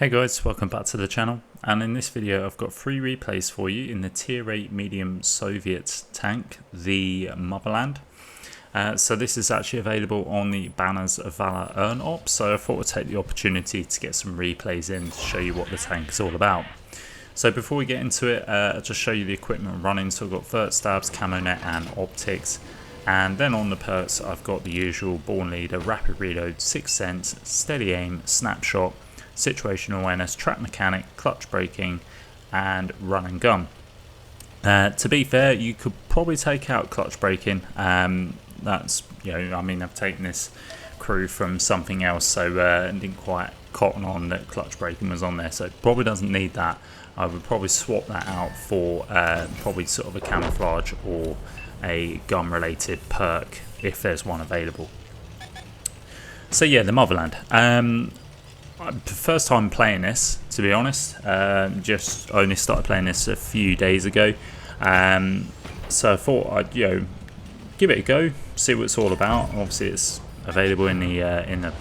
Hey guys, welcome back to the channel, and in this video I've got 3 replays for you in the tier 8 medium Soviet tank, the Motherland. So this is actually available on the Banners of Valor Earn Op, so I thought I'd take the opportunity to get some replays in to show you what the tank is all about. So before we get into it, I'll just show you the equipment running. So I've got vert stabs, camo net and optics. And then on the perks I've got the usual Born Leader, Rapid Reload, 6th Sense, Steady Aim, Snapshot, Situational Awareness, Trap Mechanic, Clutch Braking and Run and Gun. To be fair, you could probably take out Clutch Braking. That's, I mean, I've taken this crew from something else, so didn't quite cotton on that Clutch Braking was on there, so it probably doesn't need that. I would probably swap that out for probably sort of a camouflage or a gun related perk if there's one available. So yeah, the Motherland. First time playing this, to be honest. Just only started playing this a few days ago, so I thought I'd give it a go, see what it's all about. Obviously it's available in the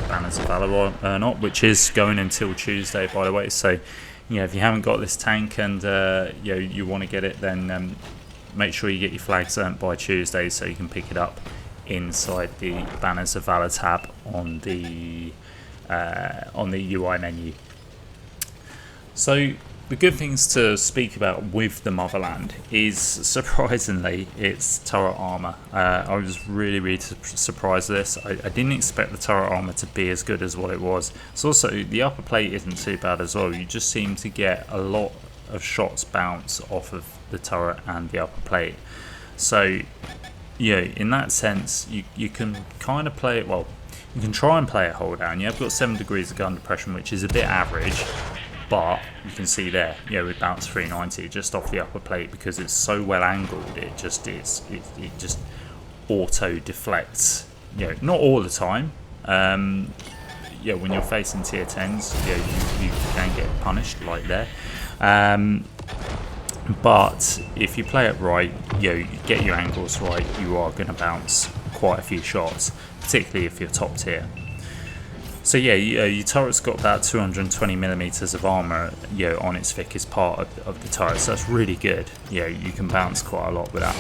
Banners of Valor Earn Op, which is going until Tuesday, by the way. So if you haven't got this tank and you want to get it, then make sure you get your flags earned by Tuesday so you can pick it up inside the Banners of Valor tab on the UI menu. So the good things to speak about with the Motherland is, surprisingly, it's turret armor. I was really surprised at this. I didn't expect the turret armor to be as good as what it was. It's also, the upper plate isn't too bad as well. You just seem to get a lot of shots bounce off of the turret and the upper plate. So in that sense, you can kind of play it well. You can try and play it hold down. You've got 7 degrees of gun depression, which is a bit average, but you can see there, with bounce 390 just off the upper plate, because it's so well angled, it just auto deflects. Not all the time. When you're facing tier 10s, you can get punished like there. But if you play it right, you get your angles right, you are going to bounce quite a few shots, particularly if you're top tier. So your turret's got about 220mm of armour on its thickest part of the turret, so that's really good. You can bounce quite a lot with that.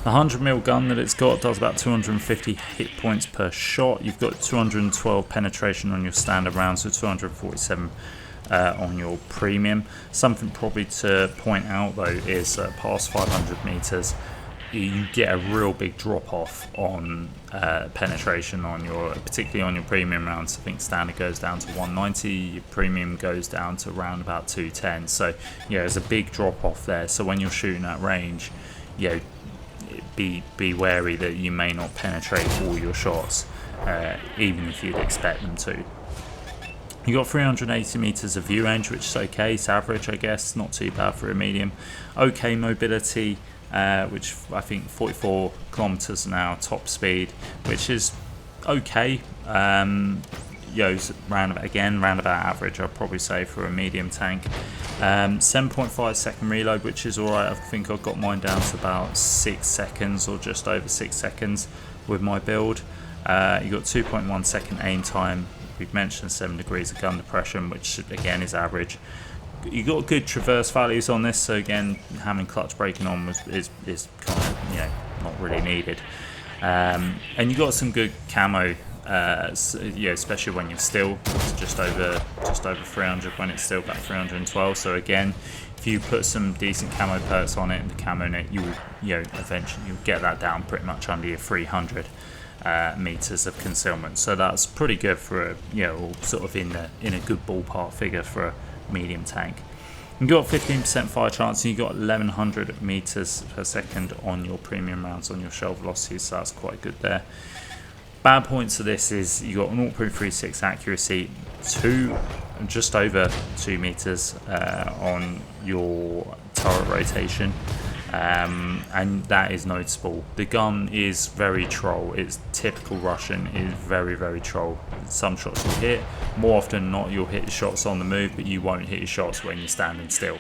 The 100mm gun that it's got does about 250 hit points per shot. You've got 212 penetration on your standard round, so 247 on your premium. Something probably to point out though is past 500 meters you get a real big drop off on penetration on particularly on your premium rounds. I think standard goes down to 190, your premium goes down to around about 210. So there's a big drop off there. So when you're shooting at range, be wary that you may not penetrate all your shots, even if you'd expect them to. You got 380 meters of view range, which is okay. It's average, I guess, not too bad for a medium. Okay mobility, which I think 44 kilometers an hour top speed, which is okay. Round about average, I'd probably say, for a medium tank. 7.5 second reload, which is alright. I think I've got mine down to about 6 seconds or just over 6 seconds with my build. You got 2.1 second aim time. We've mentioned 7 degrees of gun depression, which again is average. You got good traverse values on this, so again, having clutch braking on is kind of not really needed. And you got some good camo, especially when you're still. It's just over 300 when it's still, about 312. So again, if you put some decent camo perks on it and the camo net, you will eventually you'll get that down pretty much under your 300. Meters of concealment, so that's pretty good for a sort of in a good ballpark figure for a medium tank. You got 15% fire chance, and you got 1100 meters per second on your premium rounds on your shell velocity, so that's quite good there. Bad points of this is you got 0.36 accuracy, just over 2 meters on your turret rotation. And that is noticeable. The gun is very troll. It's typical Russian, is very troll. Some shots you'll hit, more often than not you'll hit your shots on the move, but you won't hit your shots when you're standing still.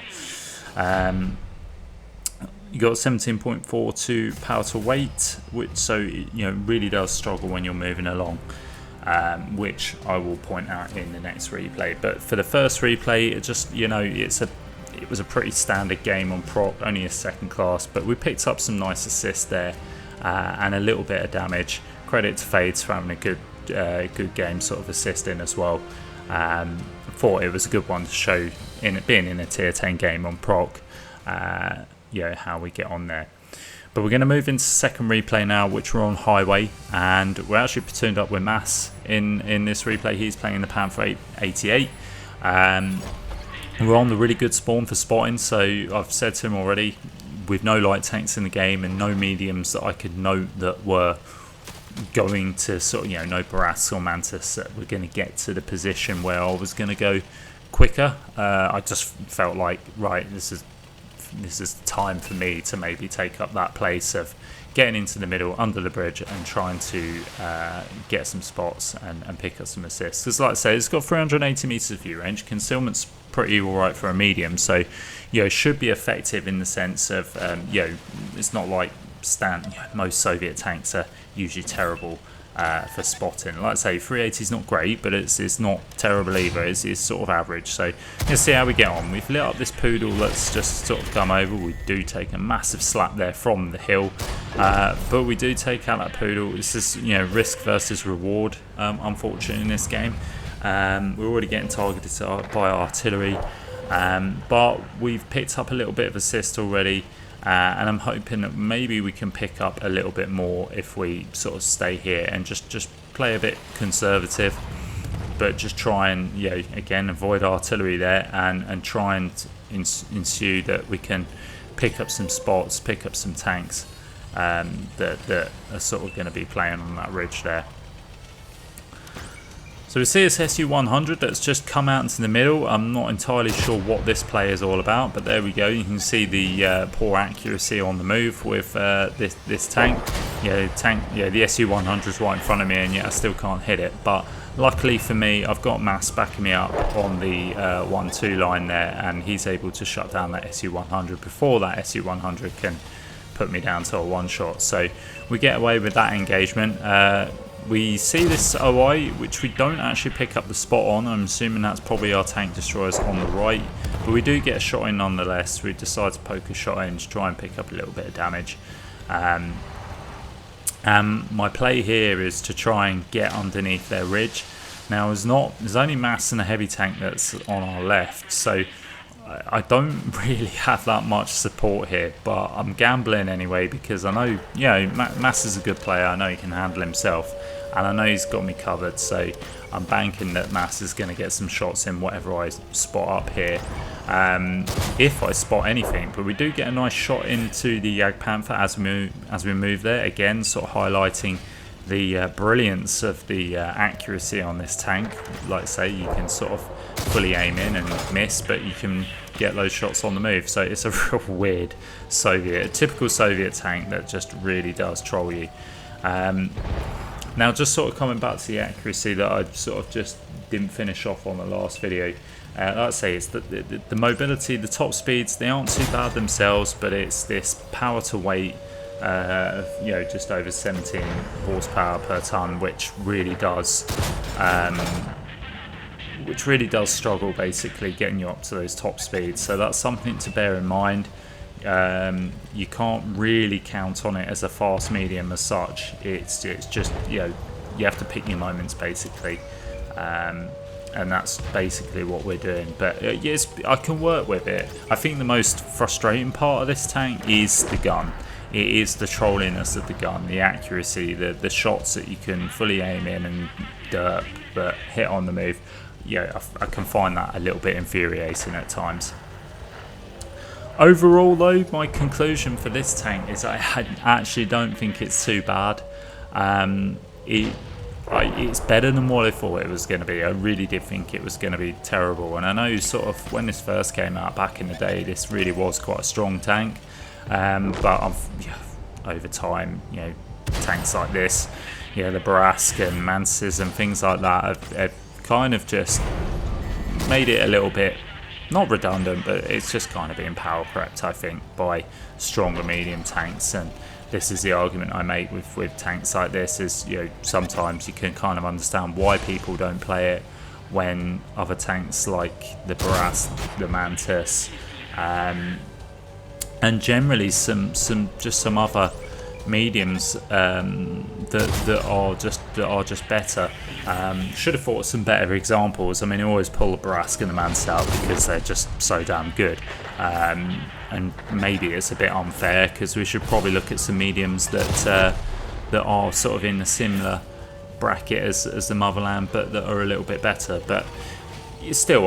You got 17.42 power to weight, which really does struggle when you're moving along. which I will point out in the next replay. But for the first replay, it just, you know, it was a pretty standard game on proc, only a second class, but we picked up some nice assists there and a little bit of damage. Credit to Fades for having a good game, sort of assisting as well. Thought it was a good one to show in being in a tier 10 game on proc, how we get on there. But we're going to move into second replay now, which we're on highway, and we're actually platooned up with Mass in this replay. He's playing the Panther 88. We're on the really good spawn for spotting, so I've said to him already, with no light tanks in the game and no mediums that I could note that were going to sort of, no Barats or Mantis, that we're going to get to the position where I was going to go quicker. I just felt like, right, this is time for me to maybe take up that place of getting into the middle under the bridge and trying to get some spots and pick up some assists. Because like I say, it's got 380 meters of view range. Concealment's pretty alright for a medium, so it should be effective in the sense of it's not like most Soviet tanks are usually terrible for spotting. Like I say, 380 is not great, but it's not terrible either. It's sort of average. So let's see how we get on. We've lit up this poodle that's just sort of come over. We do take a massive slap there from the hill, but we do take out that poodle. This is risk versus reward, unfortunately, in this game. We're already getting targeted by artillery, but we've picked up a little bit of assist already. And I'm hoping that maybe we can pick up a little bit more if we sort of stay here and just play a bit conservative, but just try and again avoid artillery there and try and ensue that we can pick up some spots, pick up some tanks that are sort of going to be playing on that ridge there. So we see this SU-100 that's just come out into the middle. I'm not entirely sure what this play is all about, but there we go. You can see the poor accuracy on the move with this tank. The SU-100 is right in front of me, and yet I still can't hit it. But luckily for me, I've got Mass backing me up on the 1-2 line there, and he's able to shut down that SU-100 before that SU-100 can put me down to a one-shot. So we get away with that engagement. We see this OI, which we don't actually pick up the spot on. I'm assuming that's probably our tank destroyers on the right, but we do get a shot in nonetheless. We decide to poke a shot in to try and pick up a little bit of damage. My play here is to try and get underneath their ridge. Now there's only Mass and a heavy tank that's on our left, so I don't really have that much support here, but I'm gambling anyway because I know, Mass is a good player. I know he can handle himself, and I know he's got me covered, so I'm banking that Mass is going to get some shots in whatever I spot up here, if I spot anything. But we do get a nice shot into the Yag Panther as we move there, again sort of highlighting the brilliance of the accuracy on this tank. Like I say, you can sort of fully aim in and miss, but you can get those shots on the move. So it's a real weird typical Soviet tank that just really does troll you. Now just sort of coming back to the accuracy that I sort of just didn't finish off on the last video. Like I say, it's the mobility, the top speeds, they aren't too bad themselves, but it's this power to weight, just over 17 horsepower per ton, which really does struggle basically getting you up to those top speeds. So that's something to bear in mind. You can't really count on it as a fast medium as such. It's just you have to pick your moments basically, and that's basically what we're doing. But yes, I can work with it. I think the most frustrating part of this tank is the gun. It is the trolliness of the gun, the accuracy, the shots that you can fully aim in and derp but hit on the move. I can find that a little bit infuriating at times. Overall though, my conclusion for this tank is I actually don't think it's too bad. It's better than what I thought it was going to be. I really did think it was going to be terrible, and I know sort of when this first came out back in the day, this really was quite a strong tank. But over time, tanks like this, the Barask and Mantises and things like that have kind of just made it a little bit, not redundant, but it's just kind of being power crept, I think, by stronger medium tanks. And this is the argument I make with tanks like this, is, you know, sometimes you can kind of understand why people don't play it when other tanks like the Barras, the Mantis, and generally some other mediums that are just better. Should have thought of some better examples. I mean, I always pull the Barras and the Mantis out because they're just so damn good. And maybe it's a bit unfair, because we should probably look at some mediums that are sort of in a similar bracket as the Motherland, but that are a little bit better. But still,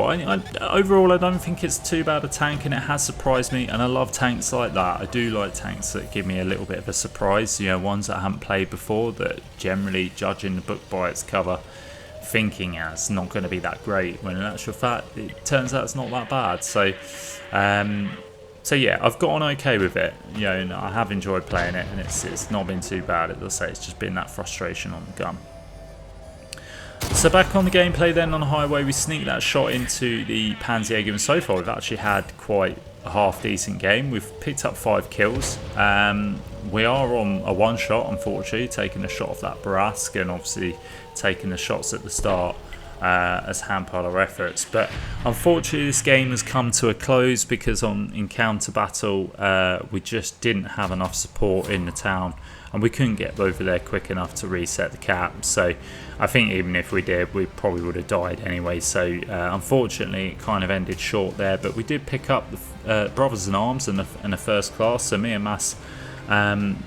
overall I don't think it's too bad a tank, and it has surprised me, and I love tanks like that. I do like tanks that give me a little bit of a surprise, you know, ones that I haven't played before, that generally, judging the book by its cover, thinking it's not going to be that great, when in actual fact it turns out it's not that bad. So yeah, I've gotten okay with it, you know, and I have enjoyed playing it, and it's not been too bad. As I say, it's just been that frustration on the gun. So back on the gameplay then, on the highway, we sneaked that shot into the Panzerjäger, and so far we've actually had quite a half decent game. We've picked up 5 kills. We are on a one shot, unfortunately, taking a shot off that Barras, and obviously taking the shots at the start as hampered our efforts. But unfortunately this game has come to a close, because on encounter battle we just didn't have enough support in the town, and we couldn't get over there quick enough to reset the cap. So I think even if we did, we probably would have died anyway. So unfortunately it kind of ended short there, but we did pick up the Brothers in Arms and the first class. So me and Mass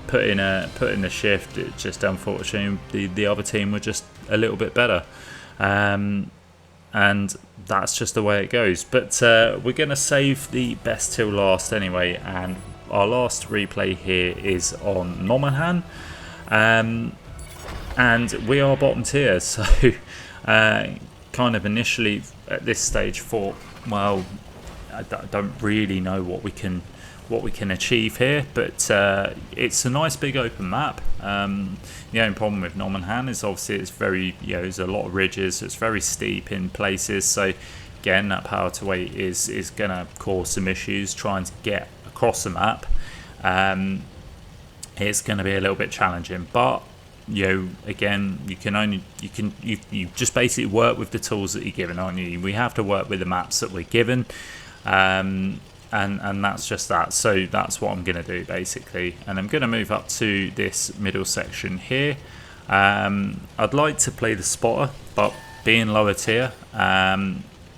put in the shift. It just, unfortunately, the other team were just a little bit better. And that's just the way it goes. But we're going to save the best till last anyway, and our last replay here is on Motherland, and we are bottom tier. So kind of initially at this stage thought, well, I don't really know what we can achieve here, but it's a nice big open map. The only problem with Motherland is obviously it's very, you know, there's a lot of ridges, so it's very steep in places. So again, that power to weight is going to cause some issues trying to get across the map. It's going to be a little bit challenging, but you know, again, you just basically work with the tools that you're given, aren't you? We have to work with the maps that we're given. And that's just that. So that's what I'm going to do basically, and I'm going to move up to this middle section here. I'd like to play the spotter, but being lower tier,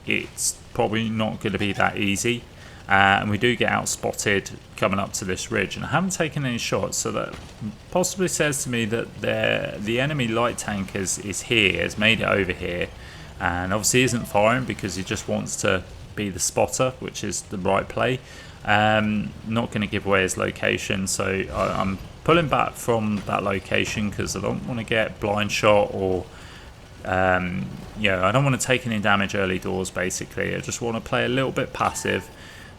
it's probably not going to be that easy, and we do get out spotted coming up to this ridge, and I haven't taken any shots, so that possibly says to me that the enemy light tank is here, has made it over here, and obviously isn't firing because he just wants to be the spotter, which is the right play. Not going to give away his location, so I'm pulling back from that location because I don't want to get blind shot, or I don't want to take any damage early doors basically. I just want to play a little bit passive.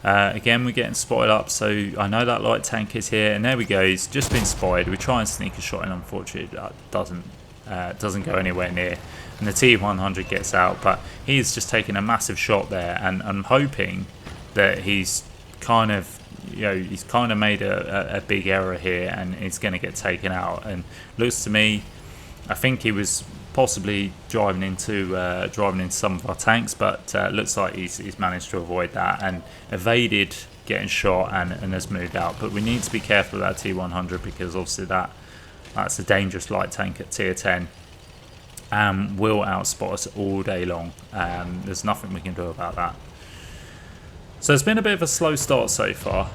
Again, we're getting spotted up, so I know that light tank is here, and there we go, he's just been spotted. We try and sneak a shot in, unfortunately that doesn't go anywhere near, and the T100 gets out, but he's just taken a massive shot there, and I'm hoping that he's kind of made a big error here, and he's going to get taken out. And looks to me, I think he was possibly driving into some of our tanks, but looks like he's managed to avoid that and evaded getting shot and has moved out. But we need to be careful with that T100, because obviously that's a dangerous light tank at tier 10. Will outspot us all day long. There's nothing we can do about that. So it's been a bit of a slow start so far,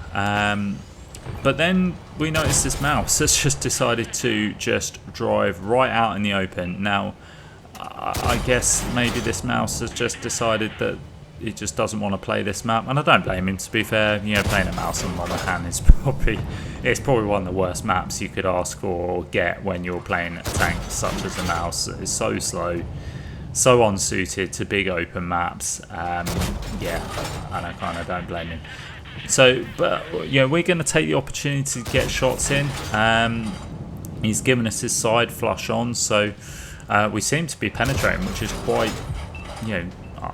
but then we noticed this mouse has just decided to just drive right out in the open. Now I guess maybe this mouse has just decided that he just doesn't want to play this map, and I don't blame him, to be fair. You know, playing a mouse on the other hand is probably one of the worst maps you could ask for or get when you're playing a tank such as the mouse. It's so slow, so unsuited to big open maps. Yeah, and I kind of don't blame him. So, but yeah, we're going to take the opportunity to get shots in. He's given us his side flush on, so we seem to be penetrating, which is quite,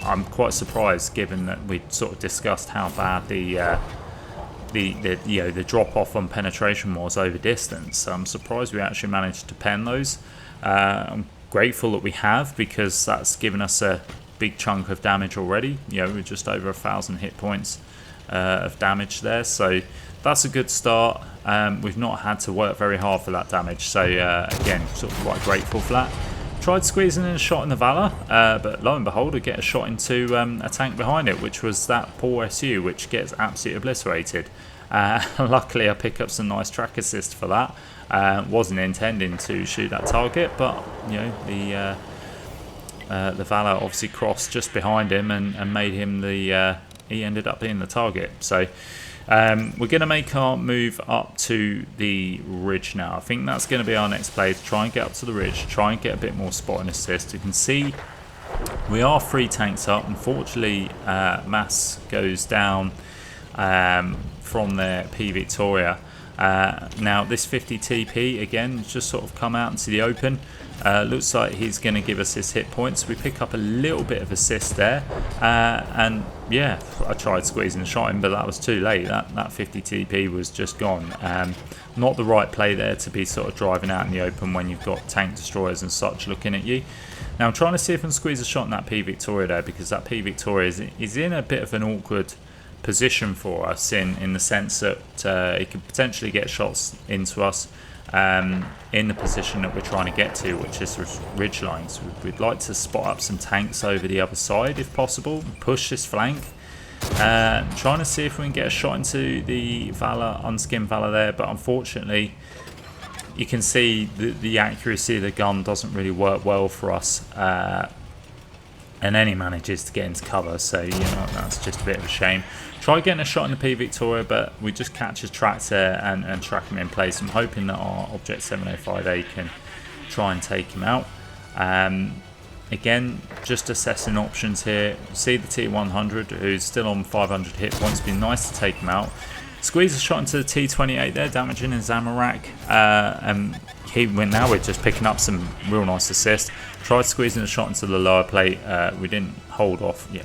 I'm quite surprised, given that we sort of discussed how bad the the drop off on penetration was over distance. So I'm surprised we actually managed to pen those. I'm grateful that we have, because that's given us a big chunk of damage already. We're just over 1,000 hit points of damage there, so that's a good start. We've not had to work very hard for that damage, so again, sort of quite grateful for that. Tried squeezing in a shot in the Valor, but lo and behold, I get a shot into a tank behind it, which was that poor SU, which gets absolutely obliterated. Luckily, I pick up some nice track assist for that. Wasn't intending to shoot that target, but the Valor obviously crossed just behind him and made him he ended up being the target. So we're going to make our move up to the ridge now. I think that's going to be our next play, to try and get up to the ridge, try and get a bit more spot and assist. You can see we are 3 tanks up. Unfortunately, Mass goes down from their P Victoria. Now this 50 TP again just sort of come out into the open. Looks like he's going to give us his hit points. We pick up a little bit of assist there, and yeah, I tried squeezing a shot in, but that was too late. That 50 TP was just gone. Not the right play there to be sort of driving out in the open when you've got tank destroyers and such looking at you. Now I'm trying to see if I can squeeze a shot in that P Victoria there, because that P Victoria is in a bit of an awkward position for us in the sense that it could potentially get shots into us in the position that we're trying to get to, which is ridge lines. We'd like to spot up some tanks over the other side if possible, push this flank, trying to see if we can get a shot into the Valor, unskinned Valor there, but unfortunately you can see the accuracy of the gun doesn't really work well for us, and then he manages to get into cover, so that's just a bit of a shame. Try getting a shot in the P Victoria, but we just catch his tractor and track him in place. I'm hoping that our Object 705A can try and take him out. Again, just assessing options here. See the T100, who's still on 500 hit points. It'd be nice to take him out. Squeeze a shot into the T28 there, damaging his ammo rack. And now we're just picking up some real nice assists. Tried squeezing a shot into the lower plate. We didn't hold off. Yeah,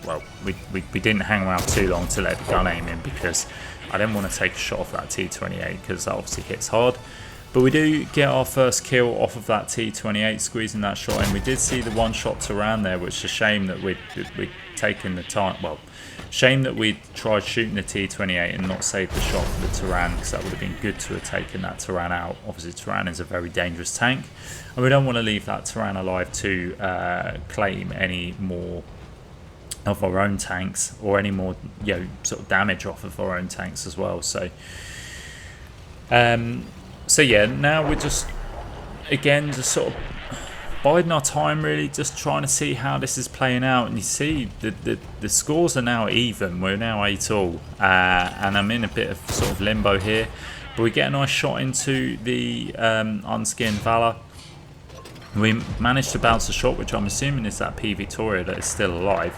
well, we didn't hang around too long to let the gun aim in, because I didn't want to take a shot off that T28, because that obviously hits hard. But we do get our first kill off of that T28, squeezing that shot in. We did see the one-shot Turan there, which is a shame that we'd taken the time. Well, shame that we tried shooting the T28 and not saved the shot for the Turan, because that would have been good to have taken that Turan out. Obviously, Turan is a very dangerous tank, and we don't want to leave that Turan alive to claim any more of our own tanks, or any more sort of damage off of our own tanks as well. So so yeah, now we're just sort of biding our time, really, just trying to see how this is playing out. And you see the scores are now even. We're now 8-all, and I'm in a bit of sort of limbo here, but we get a nice shot into the unskinned Valor. We managed to bounce a shot, which I'm assuming is that P Victoria that is still alive.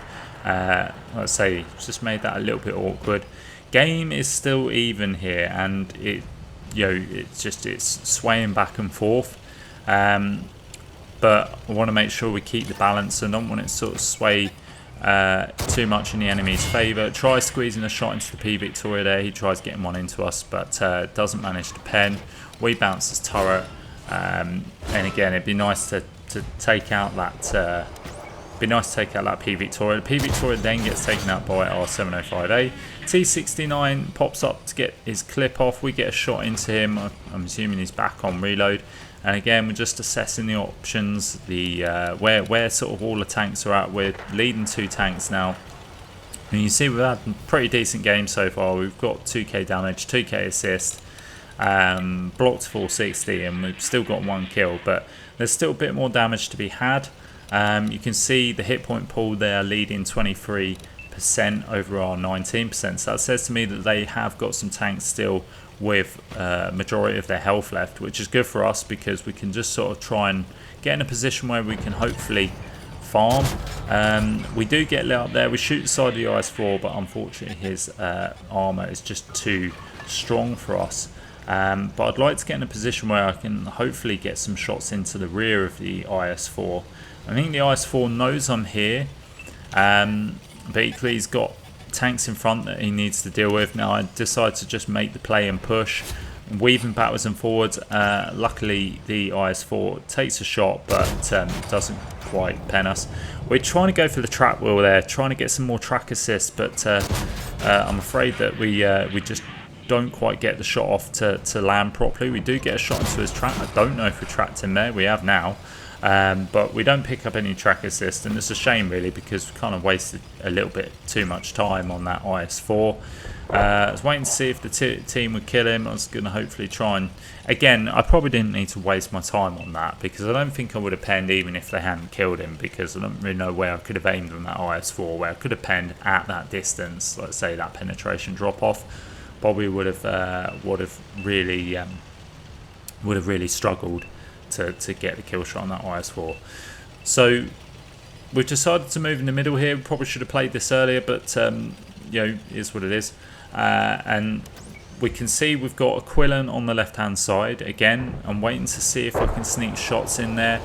Let's say just made that a little bit awkward. Game is still even here, and it's swaying back and forth. But I want to make sure we keep the balance, and don't want it to sort of sway too much in the enemy's favour. Try squeezing a shot into the P Victoria there. He tries getting one into us, but doesn't manage to pen. We bounce his turret, and again, it'd be nice to take out that. Be nice to take out that P Victoria. The P Victoria then gets taken out by our 705A. T69 pops up to get his clip off. We get a shot into him. I'm assuming he's back on reload. And again, we're just assessing the options, the where sort of all the tanks are at. We're leading 2 tanks now. And you see we've had a pretty decent game so far. We've got 2k damage, 2k assist, blocked 460, and we've still got 1 kill. But there's still a bit more damage to be had. You can see the hit point pool there leading 23% over our 19%. So that says to me that they have got some tanks still with majority of their health left, which is good for us, because we can just sort of try and get in a position where we can hopefully farm. We do get lit up there. We shoot the side of the IS-4, but unfortunately his armor is just too strong for us. But I'd like to get in a position where I can hopefully get some shots into the rear of the IS-4. I think the IS-4 knows I'm here, but equally he's got tanks in front that he needs to deal with. Now I decided to just make the play and push, weaving backwards and forwards. Luckily the IS-4 takes a shot, but doesn't quite pen us. We're trying to go for the trap wheel there, trying to get some more track assist, but I'm afraid that we just don't quite get the shot off to land properly. We do get a shot into his track. I don't know if we tracked him there. We have now. But we don't pick up any track assist, and it's a shame really, because we kind of wasted a little bit too much time on that IS-4. I was waiting to see if the team would kill him. I was going to hopefully try and... Again, I probably didn't need to waste my time on that, because I don't think I would have penned even if they hadn't killed him, because I don't really know where I could have aimed on that IS-4, where I could have penned at that distance. Let's say that penetration drop-off probably would have really struggled to get the kill shot on that IS-4. So we've decided to move in the middle here. We probably should have played this earlier, but you know, it is what it is. And we can see we've got a Quillen on the left hand side. Again, I'm waiting to see if I can sneak shots in there.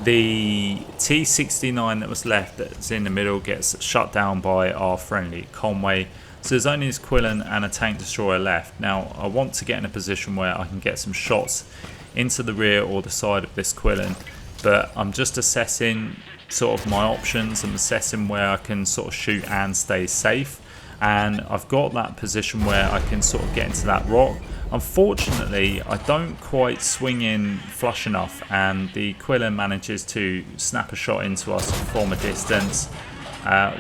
The T69 that was left, that's in the middle, gets shut down by our friendly Conway. So there's only this Quillen and a tank destroyer left. Now I want to get in a position where I can get some shots into the rear or the side of this Quillen, but I'm just assessing sort of my options. I'm assessing where I can sort of shoot and stay safe, and I've got that position where I can sort of get into that rock. Unfortunately, I don't quite swing in flush enough, and the Quillen manages to snap a shot into us from a distance,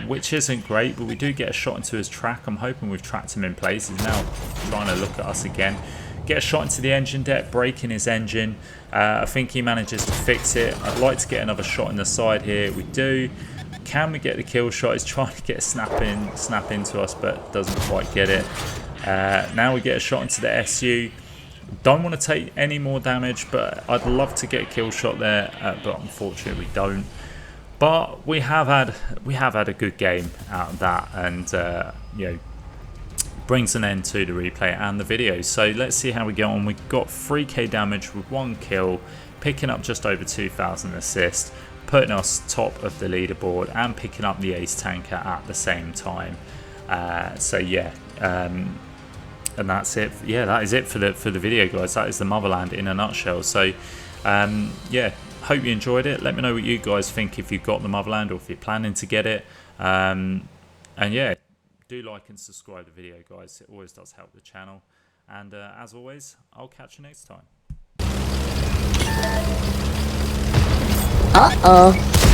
which isn't great, but we do get a shot into his track. I'm hoping we've tracked him in place. He's now trying to look at us again. Get a shot into the engine deck, breaking his engine. I think he manages to fix it. I'd like to get another shot in the side here. We do. Can we get the kill shot? He's trying to get a snap into us, but doesn't quite get it. Now we get a shot into the SU. Don't want to take any more damage, but I'd love to get a kill shot there, but unfortunately we don't. But we have had a good game out of that, and you know, brings an end to the replay and the video. So let's see how we get on. We've got 3k damage with 1 kill, picking up just over 2,000 assists, putting us top of the leaderboard and picking up the ace tanker at the same time. So yeah, and that's it. Yeah, that is it for the video, guys. That is the Motherland in a nutshell. So yeah, hope you enjoyed it. Let me know what you guys think, if you've got the Motherland or if you're planning to get it. And yeah, do like and subscribe to the video, guys. It always does help the channel. And as always, I'll catch you next time. Uh-oh.